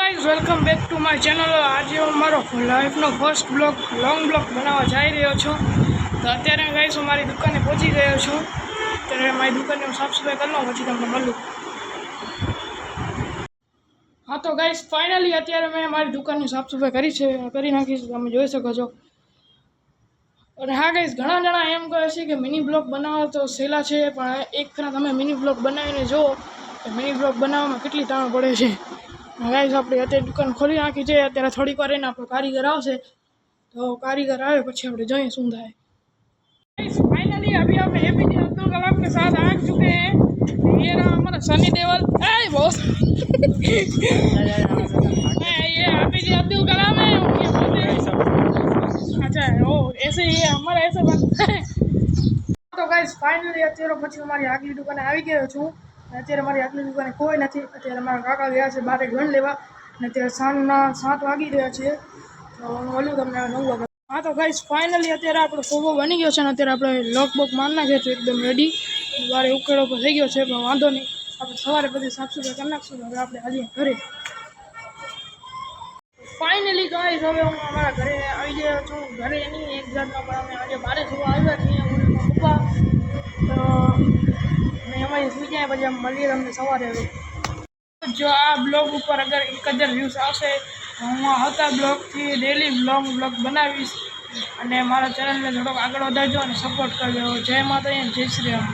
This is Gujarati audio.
Guys welcome back to my channel. આજે હું મારો લાઈફનો ફર્સ્ટ લોંગ બ્લોગ બનાવવા જઈ રહ્યો છું। તો અત્યારે ગાઈઝ હું મારી દુકાને પહોંચી ગયો છું। અત્યારે મારી દુકાનની હું સાફ સફાઈ કરી લઉં પછી તમને મળું। હા તો ગાઈઝ ફાઇનલી અત્યારે મેં મારી દુકાનની સાફ સફાઈ કરી નાખી છે, તમે જોઈ શકો છો। અને હા ગાઈઝ ઘણા જણા એમ કહે છે કે મિની બ્લોગ બનાવો તો સહેલા છે, પણ એક ફેરા તમે મિની બ્લોગ બનાવીને જુઓ તો મિની બ્લોગ બનાવવામાં કેટલી તાણ પડે છે। ગાઈઝ આપણે અત્યારે દુકાન ખોલી નાખી છે। અત્યારે થોડીક વાર એને આપણો કારીગર આવશે, તો કારીગર આવે પછી આપણે જોઈએ શું થાય। फाइनली अभी हम एपीजे अब्दुल कलाम के साथ आ चुके हैं। ये रहा हमारा सनी देओल। बहुत ये एपीजे अब्दुल कलाम है। अच्छा ओ ऐसे ये हमारा ऐसे बनता है। तो गाइस फाइनली અત્યારે પછી અમારી આગલી દુકાને આવી ગયો છું। અત્યારે મારી આગલી દુકાને કોઈ નથી। અત્યારે મારા કાકા ગયા છે બારે ઘણ લેવા, અને અત્યારે સાંજના 7 વાગી રહ્યા છે। તો હું મળું તમને 9 વાગે। હા તો ગાઈસ ફાઇનલી અત્યારે આપણો સોફો બની ગયો છે ને અત્યારે આપણે લોક બોક માર નાખ્યો છે એકદમ રેડી। બારે ઉકેળો પર થઈ ગયો છે, પણ વાંધો નહીં, આપણે સવારે બધી સાફ સફાઈ કરી નાખશું। હવે આપણે હાલીએ ઘરે। ફાઇનલી ગાઈસ હવે હું અમારા ઘરે આવી ગયો છું। ઘરે નહીં એક જાતના, પણ અમે આજે બારે જોવા આવ્યા છીએ પપ્પા, તો અમે અમારી સુઈ જાય પછી અમે મળીએ તમને સવારે। જો આ બ્લોગ ઉપર અગર 1000 વ્યૂઝ આવશે તો હું આવતા બ્લોગથી ડેલી બ્લોગ બનાવીશ, અને મારા ચેનલને થોડોક આગળ વધારજો અને સપોર્ટ કરજો। જય માતાજી, જય શ્રી રામ।